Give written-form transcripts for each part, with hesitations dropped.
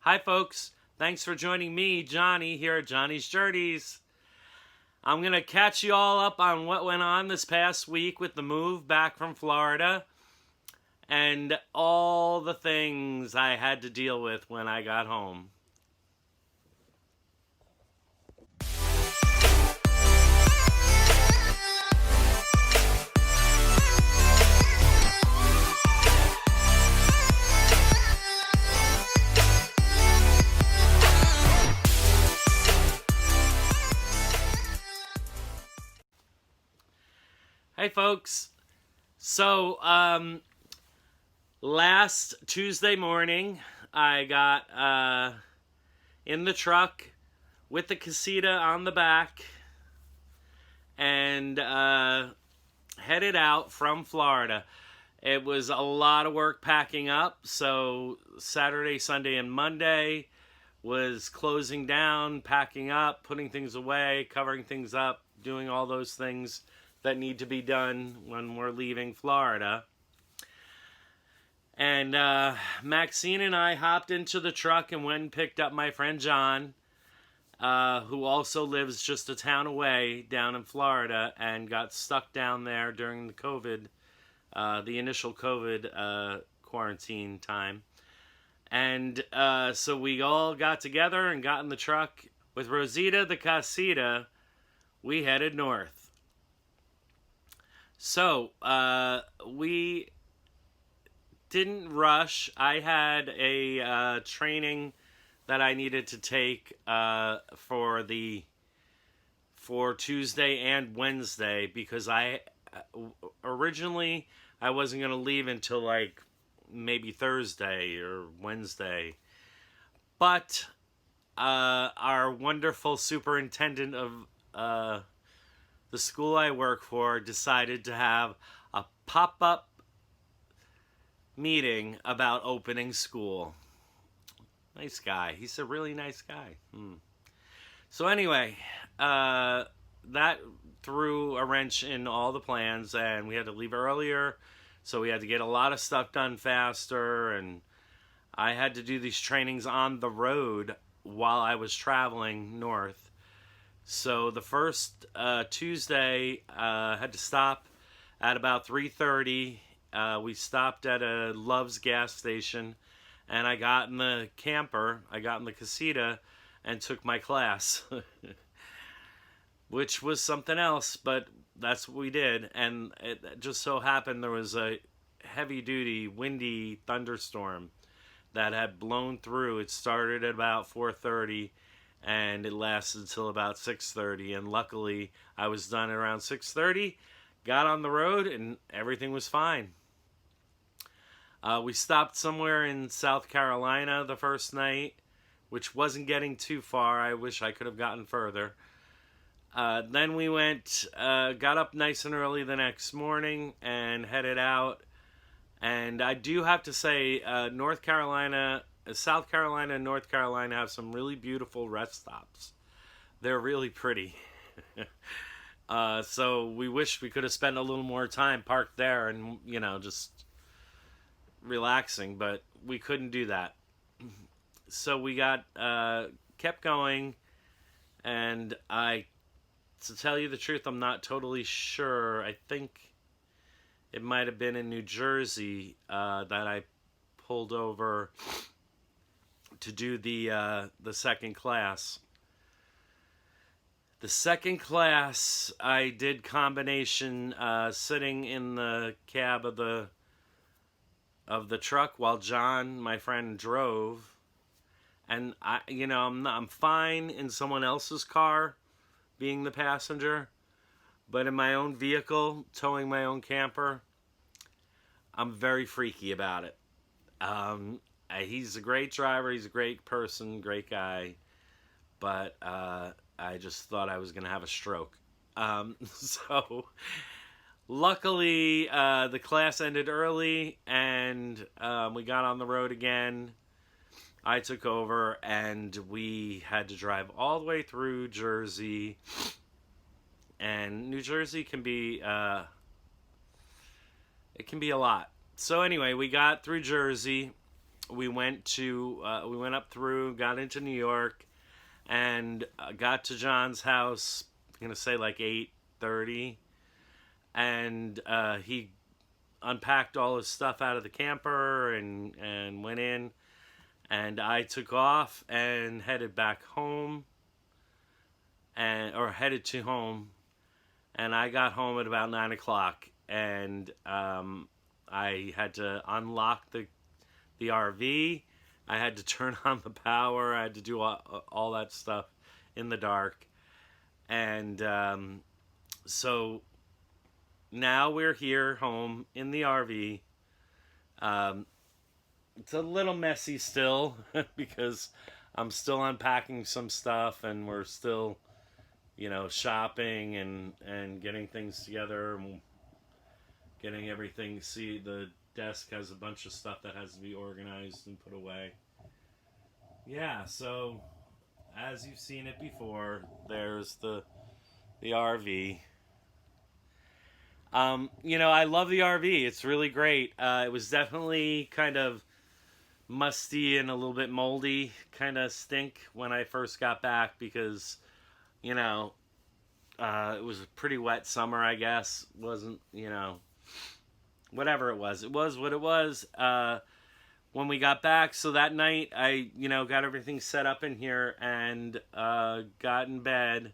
Hi, folks. Thanks for joining me, Johnny, here at Johnny's Journeys. I'm going to catch you all up on what went on this past week with the move back from Florida and all the things I had to deal with when I got home. Hey, folks. So, last Tuesday morning, I got in the truck with the Casita on the back and headed out from Florida. It was a lot of work packing up, so Saturday, Sunday, and Monday was closing down, packing up, putting things away, covering things up, doing all those things that need to be done when we're leaving Florida. And Maxine and I hopped into the truck and went and picked up my friend John, who also lives just a town away down in Florida and got stuck down there during the COVID, the initial COVID quarantine time. And so we all got together and got in the truck. With Rosita the Casita, we headed north. So, we didn't rush. I had a training that I needed to take for Tuesday and Wednesday because originally I wasn't going to leave until like maybe Thursday or Wednesday. But our wonderful superintendent of the school I work for decided to have a pop-up meeting about opening school. Nice guy. He's a really nice guy. So anyway, that threw a wrench in all the plans, and we had to leave earlier, so we had to get a lot of stuff done faster, and I had to do these trainings on the road while I was traveling north. So the first Tuesday, had to stop at about 3:30. We stopped at a Love's gas station, and I got in the camper, I got in the Casita, and took my class, which was something else, but that's what we did. And it just so happened there was a heavy-duty, windy thunderstorm that had blown through. It started at about 4:30. And it lasted until about 6:30, and luckily I was done around 6:30, got on the road, and everything was fine. We stopped somewhere in South Carolina the first night, which wasn't getting too far. I wish I could have gotten further. Then we got up nice and early the next morning and headed out. And I do have to say, South Carolina and North Carolina have some really beautiful rest stops. They're really pretty. So we wish we could have spent a little more time parked there and, just relaxing, but we couldn't do that. So we kept going, and to tell you the truth, I'm not totally sure. I think it might have been in New Jersey that I pulled over to do the second class. The second class, I did combination sitting in the cab of the truck while John, my friend, drove, and I'm fine in someone else's car, being the passenger, but in my own vehicle, towing my own camper, I'm very freaky about it. He's a great driver. He's a great person, great guy. But I just thought I was going to have a stroke. So luckily, the class ended early, and we got on the road again. I took over, and we had to drive all the way through Jersey. And New Jersey can be a lot. So anyway, we got through Jersey. we went up through, got into New York, and got to John's house. I'm gonna say like 8:30, and he unpacked all his stuff out of the camper and went in, and I took off and headed back home, and or headed to home, and I got home at about 9 o'clock, and I had to unlock the RV. I had to turn on the power. I had to do all that stuff in the dark. And so now we're here home in the RV. Um, it's a little messy still because I'm still unpacking some stuff and we're still, shopping and getting things together and getting everything. See, the desk has a bunch of stuff that has to be organized and put away. Yeah, so as you've seen it before, there's the RV. I love the RV. It's really great. It was definitely kind of musty and a little bit moldy, kind of stink when I first got back because, it was a pretty wet summer, I guess. Wasn't, whatever it was. It was what it was. When we got back, so that night I, got everything set up in here and got in bed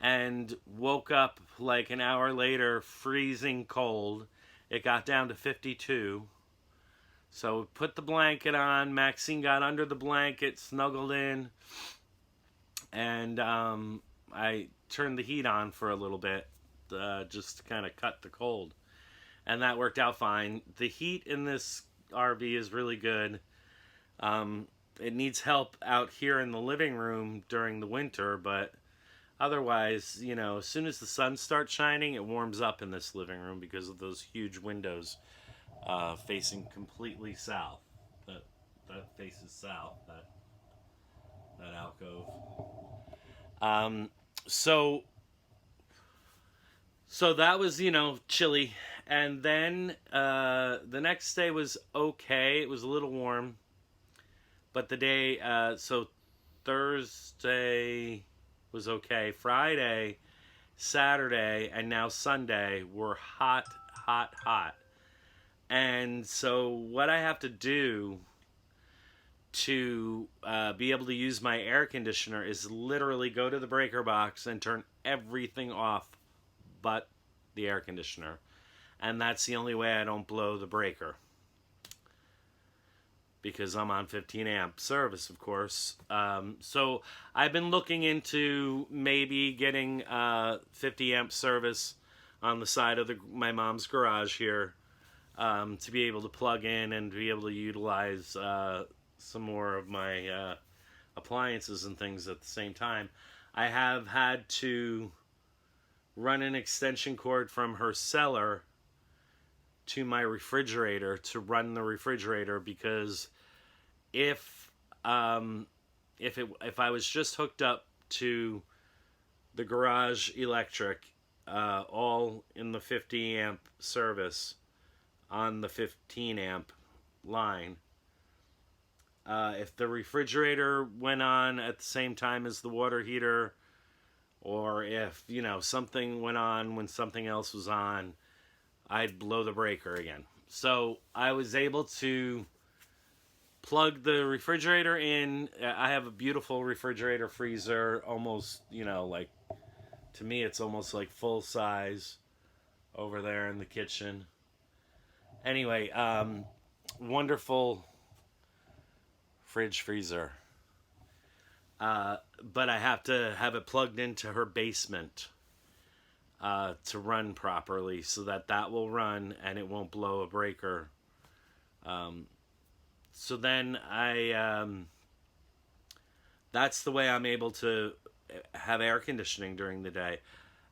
and woke up like an hour later, freezing cold. It got down to 52. So we put the blanket on. Maxine got under the blanket, snuggled in, and I turned the heat on for a little bit, just to kind of cut the cold. And that worked out fine. The heat in this RV is really good. It needs help out here in the living room during the winter, but otherwise, as soon as the sun starts shining, it warms up in this living room because of those huge windows facing completely south. That faces south. That alcove. So that was chilly, and then the next day was okay. It was a little warm, but the day so Thursday was okay. Friday, Saturday, and now Sunday were hot, hot, hot. And so what I have to do to be able to use my air conditioner is literally go to the breaker box and turn everything off but the air conditioner. And that's the only way I don't blow the breaker. Because I'm on 15 amp service, of course. So I've been looking into maybe getting 50 amp service on the side of my mom's garage here, to be able to plug in and be able to utilize some more of my appliances and things at the same time. I have had to run an extension cord from her cellar to my refrigerator to run the refrigerator, because if I was just hooked up to the garage electric, all in the 50 amp service on the 15 amp line, if the refrigerator went on at the same time as the water heater, or if something went on when something else was on, I'd blow the breaker again. So I was able to plug the refrigerator in. I have a beautiful refrigerator freezer, almost, like, to me it's almost like full size over there in the kitchen. Anyway, wonderful fridge freezer. But I have to have it plugged into her basement to run properly, so that will run and it won't blow a breaker. So then that's the way I'm able to have air conditioning during the day.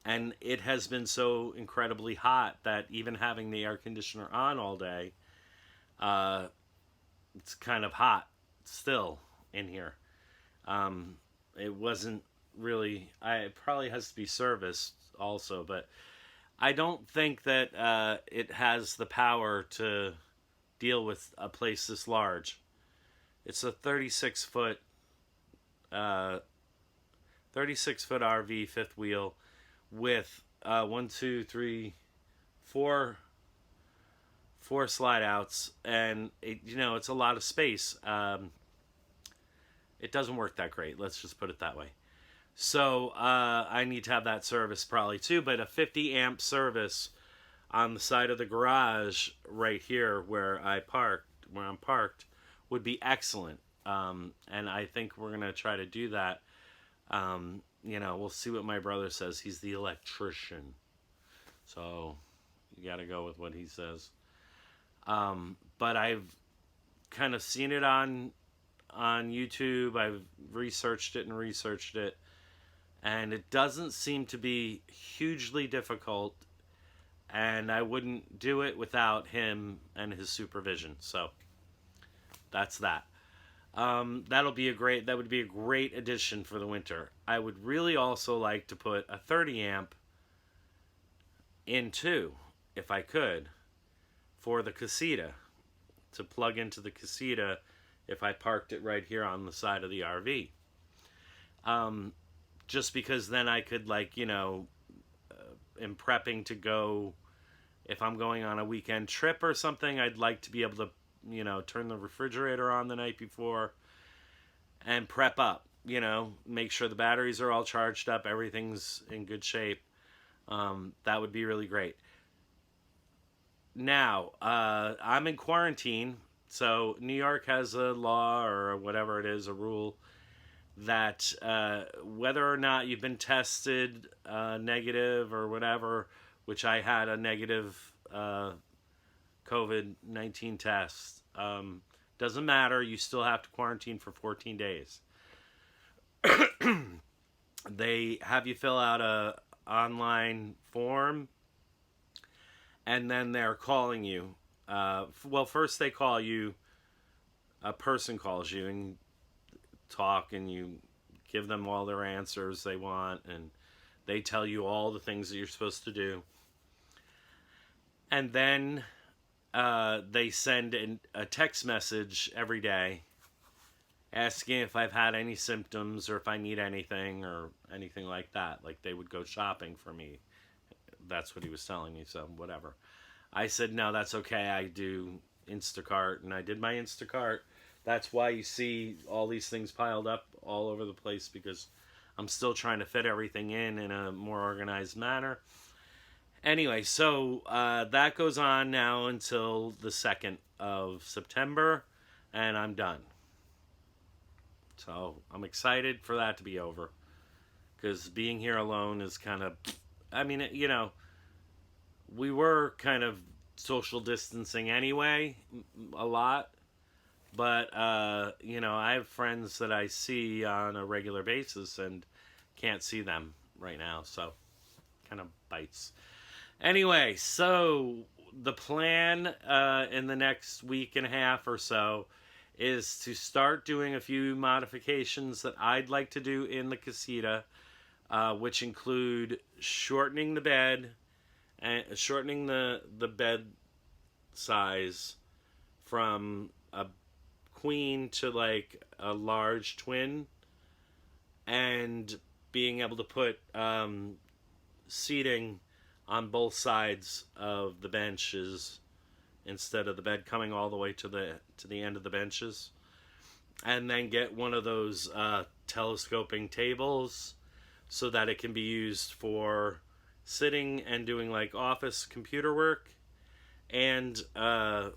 And it has been so incredibly hot that even having the air conditioner on all day, it's kind of hot still in here. It wasn't really, it probably has to be serviced also, but I don't think that it has the power to deal with a place this large. It's a uh, 36 foot RV fifth wheel with one, two, three, four slide outs, and it's a lot of space. It doesn't work that great. Let's just put it that way. So I need to have that service probably too, but a 50 amp service on the side of the garage right here where I'm parked, would be excellent. And I think we're gonna try to do that. We'll see what my brother says. He's the electrician, so you got to go with what he says. But I've kind of seen it on YouTube. I've researched it, and it doesn't seem to be hugely difficult. And I wouldn't do it without him and his supervision. So that's that. That would be a great addition for the winter. I would really also like to put a 30 amp in too, if I could, for the Casita, to plug into the Casita if I parked it right here on the side of the RV. Just because then I could, in prepping to go, if I'm going on a weekend trip or something, I'd like to be able to, turn the refrigerator on the night before and prep up, make sure the batteries are all charged up, everything's in good shape. That would be really great. Now, I'm in quarantine, so New York has a law or whatever it is, a rule, that whether or not you've been tested negative or whatever, which I had a negative COVID-19 test, doesn't matter. You still have to quarantine for 14 days. They have you fill out a online form, and then they're calling you. First they call you. A person calls you and talk, and you give them all their answers they want, and they tell you all the things that you're supposed to do. And then they send a text message every day asking if I've had any symptoms or if I need anything or anything like that. Like they would go shopping for me. That's what he was telling me, so whatever. I said, no, that's okay. I do Instacart, and I did my Instacart. That's why you see all these things piled up all over the place, because I'm still trying to fit everything in a more organized manner. Anyway, so that goes on now until the 2nd of September, and I'm done. So I'm excited for that to be over, because being here alone is kind of, we were kind of social distancing anyway, a lot. But, I have friends that I see on a regular basis and can't see them right now, so kind of bites. Anyway, so the plan in the next week and a half or so is to start doing a few modifications that I'd like to do in the Casita, which include shortening the bed, and shortening the bed size from a queen to like a large twin, and being able to put seating on both sides of the benches instead of the bed coming all the way to the end of the benches, and then get one of those telescoping tables so that it can be used for sitting and doing like office computer work, and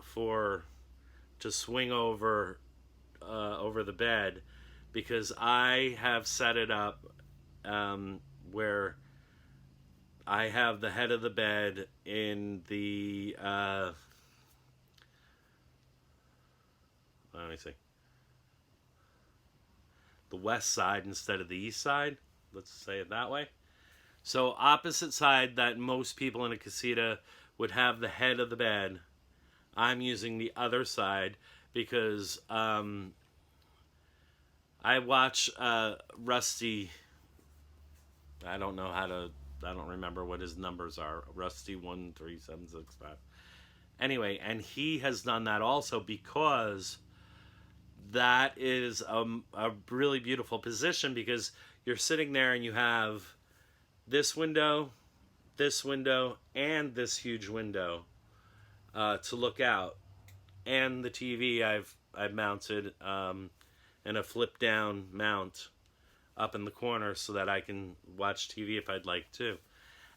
for to swing over the bed, because I have set it up where I have the head of the bed in the let me see, the west side instead of the east side. Let's say it that way. So opposite side that most people in a casita would have the head of the bed, I'm using the other side because I watch Rusty. I don't remember what his numbers are. Rusty 13765. Anyway, and he has done that also because that is a really beautiful position because you're sitting there and you have this window, and this huge window to look out, and the TV I've mounted in a flip down mount up in the corner so that I can watch TV if I'd like to,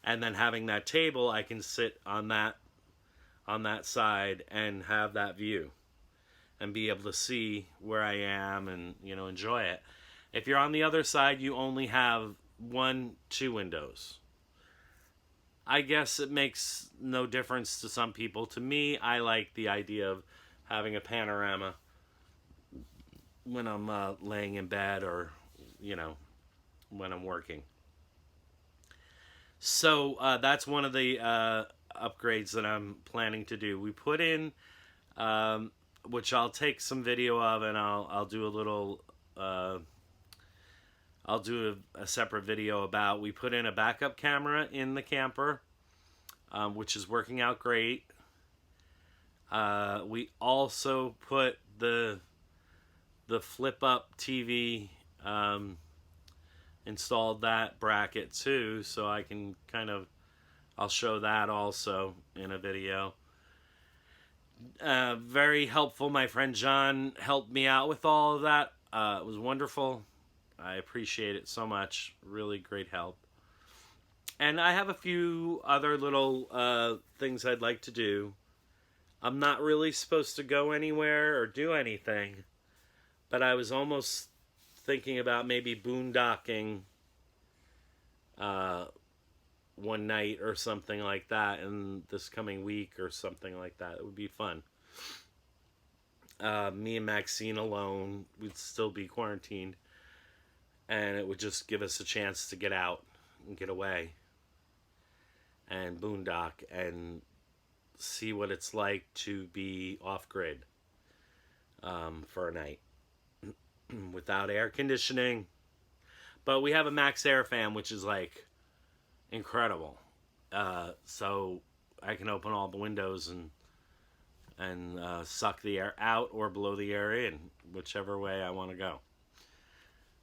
and then having that table, I can sit on that side and have that view and be able to see where I am and enjoy it. If you're on the other side, you only have 2 windows. I guess it makes no difference to some people. To me, I like the idea of having a panorama when I'm laying in bed or, when I'm working. So that's one of the upgrades that I'm planning to do. We put in, which I'll take some video of, and I'll do a little... I'll do a separate video about. We put in a backup camera in the camper, which is working out great. We also put the flip up TV, installed that bracket too, so I can I'll show that also in a video. Very helpful. My friend John helped me out with all of that. It was wonderful. I appreciate it so much. Really great help. And I have a few other little things I'd like to do. I'm not really supposed to go anywhere or do anything, but I was almost thinking about maybe boondocking one night or something like that in this coming week or something like that. It would be fun. Me and Maxine alone, we'd still be quarantined. And it would just give us a chance to get out and get away and boondock and see what it's like to be off-grid for a night without air conditioning. But we have a max air fan, which is like incredible. So I can open all the windows and suck the air out or blow the air in, whichever way I want to go.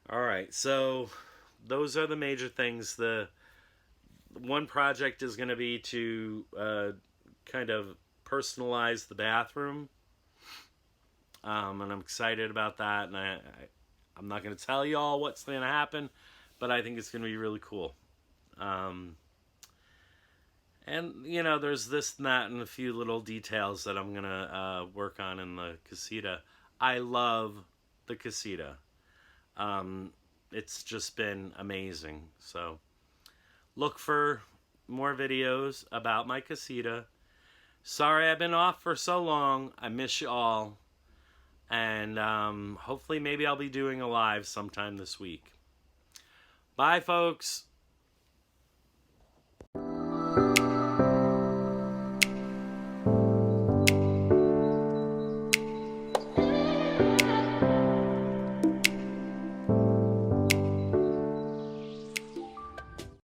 All right, so those are the major things. The one project is going to be to kind of personalize the bathroom, and I'm excited about that. And I'm not going to tell you all what's going to happen, but I think it's going to be really cool. And there's this and that and a few little details that I'm going to work on in the Casita. I love the Casita. It's just been amazing. So look for more videos about my Casita. Sorry I've been off for so long. I miss you all. And hopefully maybe I'll be doing a live sometime this week. Bye, folks.